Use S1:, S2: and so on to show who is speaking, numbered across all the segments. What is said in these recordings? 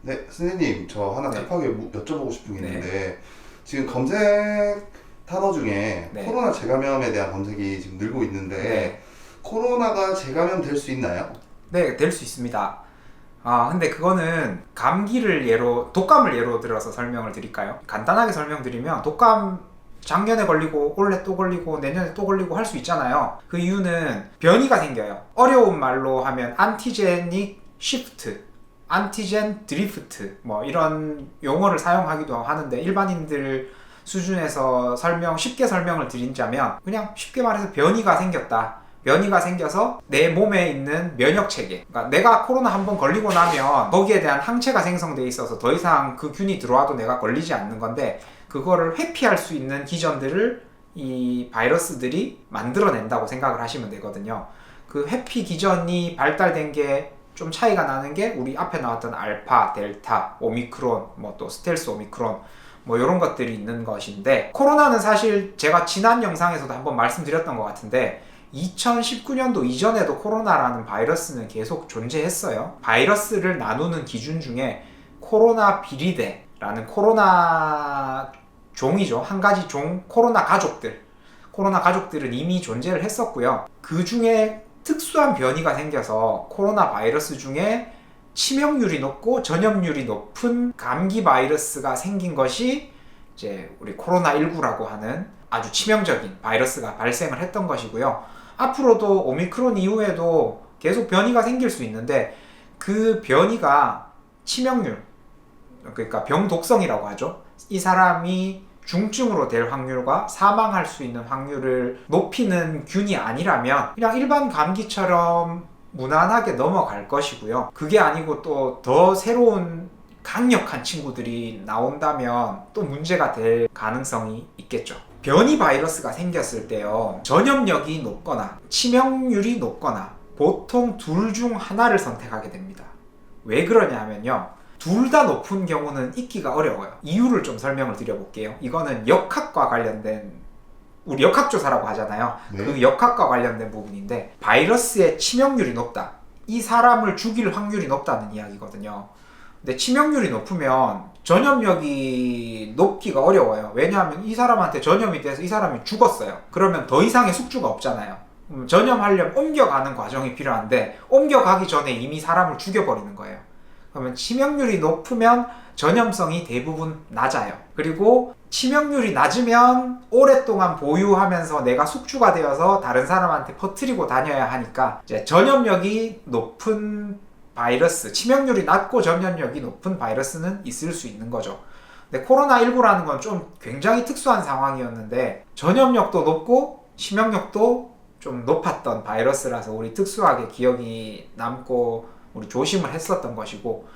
S1: 네, 선생님, 저 하나
S2: 네.
S1: 급하게 여쭤보고 싶은 게
S2: 네.
S1: 있는데, 지금 검색 단어 중에
S2: 네.
S1: 코로나 재감염에 대한 검색이 지금 늘고 있는데,
S2: 네.
S1: 코로나가 재감염 될 수 있나요?
S2: 네, 될 수 있습니다. 근데 그거는 독감을 예로 들어서 설명을 드릴까요? 간단하게 설명드리면, 독감 작년에 걸리고, 올해 또 걸리고, 내년에 또 걸리고 할 수 있잖아요. 그 이유는 변이가 생겨요. 어려운 말로 하면, 안티제닉 시프트, 안티젠 드리프트, 뭐, 이런 용어를 사용하기도 하는데, 일반인들 수준에서 쉽게 설명을 드리자면, 그냥 쉽게 말해서 변이가 생겼다. 변이가 생겨서 내 몸에 있는 면역 체계, 그러니까 내가 코로나 한번 걸리고 나면 거기에 대한 항체가 생성돼 있어서 더 이상 그 균이 들어와도 내가 걸리지 않는 건데, 그거를 회피할 수 있는 기전들을 이 바이러스들이 만들어낸다고 생각을 하시면 되거든요. 그 회피 기전이 발달된 게 좀 차이가 나는 게, 우리 앞에 나왔던 알파, 델타, 오미크론, 뭐 또 스텔스 오미크론, 뭐 이런 것들이 있는 것인데, 코로나는 사실 제가 지난 영상에서도 한번 말씀드렸던 것 같은데, 2019년도 이전에도 코로나라는 바이러스는 계속 존재했어요. 바이러스를 나누는 기준 중에 코로나 비리대라는 코로나 종이죠. 한 가지 종, 코로나 가족들은 이미 존재를 했었고요. 그 중에 특수한 변이가 생겨서 코로나 바이러스 중에 치명률이 높고 전염률이 높은 감기 바이러스가 생긴 것이 이제 우리 코로나19라고 하는 아주 치명적인 바이러스가 발생을 했던 것이고요. 앞으로도 오미크론 이후에도 계속 변이가 생길 수 있는데, 그 변이가 치명률, 그러니까 병독성이라고 하죠. 이 사람이 중증으로 될 확률과 사망할 수 있는 확률을 높이는 균이 아니라면 그냥 일반 감기처럼 무난하게 넘어갈 것이고요. 그게 아니고 또 더 새로운 강력한 친구들이 나온다면 또 문제가 될 가능성이 있겠죠. 변이 바이러스가 생겼을 때요, 전염력이 높거나 치명률이 높거나 보통 둘 중 하나를 선택하게 됩니다. 왜 그러냐 하면요, 둘 다 높은 경우는 있기가 어려워요. 이유를 좀 설명을 드려볼게요. 이거는 역학과 관련된, 우리 역학조사라고 하잖아요.
S1: 네.
S2: 그 역학과 관련된 부분인데, 바이러스의 치명률이 높다, 이 사람을 죽일 확률이 높다는 이야기거든요. 근데 치명률이 높으면 전염력이 높기가 어려워요. 왜냐하면 이 사람한테 전염이 돼서 이 사람이 죽었어요. 그러면 더 이상의 숙주가 없잖아요. 전염하려면 옮겨가는 과정이 필요한데, 옮겨가기 전에 이미 사람을 죽여버리는 거예요. 그러면 치명률이 높으면 전염성이 대부분 낮아요. 그리고 치명률이 낮으면 오랫동안 보유하면서 내가 숙주가 되어서 다른 사람한테 퍼뜨리고 다녀야 하니까, 이제 전염력이 높은 바이러스, 치명률이 낮고 전염력이 높은 바이러스는 있을 수 있는 거죠. 근데 코로나19라는 건 좀 굉장히 특수한 상황이었는데, 전염력도 높고 치명력도 좀 높았던 바이러스라서 우리 특수하게 기억이 남고 우리 조심을 했었던 것이고,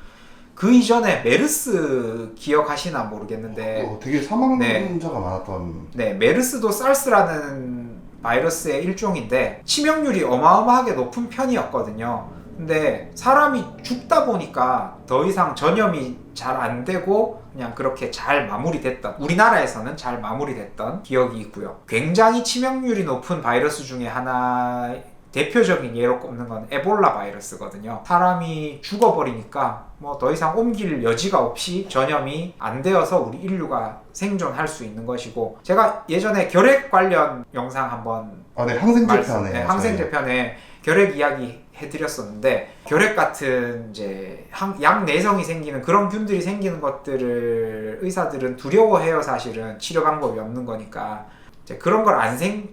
S2: 그 이전에 메르스 기억하시나 모르겠는데,
S1: 되게 사망자가
S2: 네.
S1: 많았던.
S2: 네, 메르스도 사르스라는 바이러스의 일종인데 치명률이 어마어마하게 높은 편이었거든요. 근데 사람이 죽다 보니까 더 이상 전염이 잘 안 되고 그냥 그렇게 잘 마무리됐던, 우리나라에서는 잘 마무리됐던 기억이 있고요. 굉장히 치명률이 높은 바이러스 중에 하나, 대표적인 예로 꼽는 건 에볼라 바이러스거든요. 사람이 죽어버리니까 뭐 더 이상 옮길 여지가 없이 전염이 안 되어서 우리 인류가 생존할 수 있는 것이고, 제가 예전에 결핵 관련 영상 한번
S1: 네, 항생제 편에.
S2: 항생제 편에 결핵 이야기 해드렸었는데, 결핵 같은 이제 양 내성이 생기는 그런 균들이 생기는 것들을 의사들은 두려워해요. 사실은 치료 방법이 없는 거니까. 그런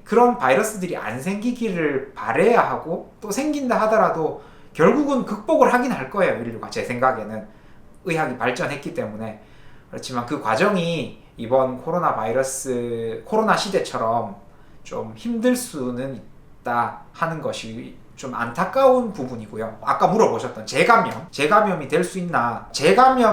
S2: 그런 바이러스들이 안 생기기를 바래야 하고, 또 생긴다 하더라도 결국은 극복을 하긴 할 거예요, 인류가. 제 생각에는 의학이 발전했기 때문에. 그렇지만 그 과정이 이번 코로나 시대처럼 좀 힘들 수는 있다 하는 것이 좀 안타까운 부분이고요. 아까 물어보셨던 재감염이 될 수 있나?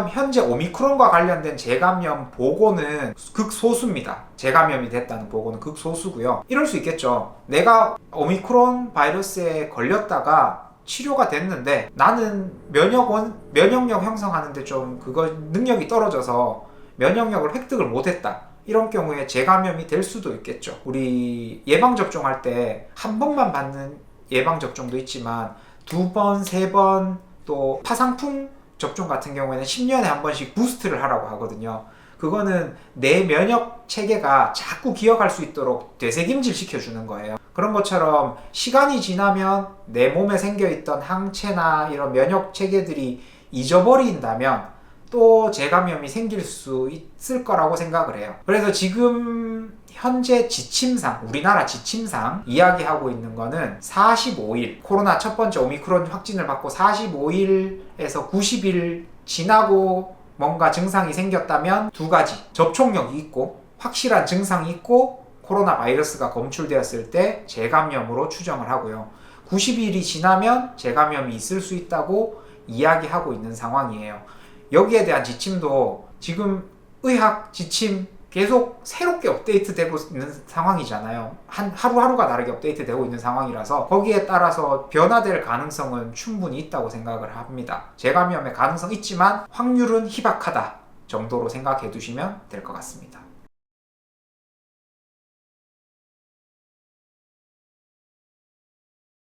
S2: 현재 오미크론과 관련된 재감염 보고는 극소수입니다. 재감염이 됐다는 보고는 극소수고요. 이럴 수 있겠죠. 내가 오미크론 바이러스에 걸렸다가 치료가 됐는데 나는 면역력 형성하는데 좀 그거 능력이 떨어져서 면역력을 획득을 못했다. 이런 경우에 재감염이 될 수도 있겠죠. 우리 예방접종할 때 한 번만 받는 예방접종도 있지만 2번, 3번, 또 파상풍 접종 같은 경우에는 10년에 한 번씩 부스트를 하라고 하거든요. 그거는 내 면역 체계가 자꾸 기억할 수 있도록 되새김질 시켜주는 거예요. 그런 것처럼 시간이 지나면 내 몸에 생겨있던 항체나 이런 면역 체계들이 잊어버린다면 또 재감염이 생길 수 있을 거라고 생각을 해요. 그래서 지금 현재 지침상, 우리나라 지침상 이야기하고 있는 거는 45일, 코로나 첫 번째 오미크론 확진을 받고 45일에서 90일 지나고 뭔가 증상이 생겼다면 두 가지, 접촉력이 있고 확실한 증상이 있고 코로나 바이러스가 검출되었을 때 재감염으로 추정을 하고요. 90일이 지나면 재감염이 있을 수 있다고 이야기하고 있는 상황이에요. 여기에 대한 지침도 지금 의학 지침 계속 새롭게 업데이트되고 있는 상황이잖아요. 하루하루가 다르게 업데이트되고 있는 상황이라서 거기에 따라서 변화될 가능성은 충분히 있다고 생각을 합니다. 재감염의 가능성 있지만 확률은 희박하다 정도로 생각해 두시면 될 것 같습니다.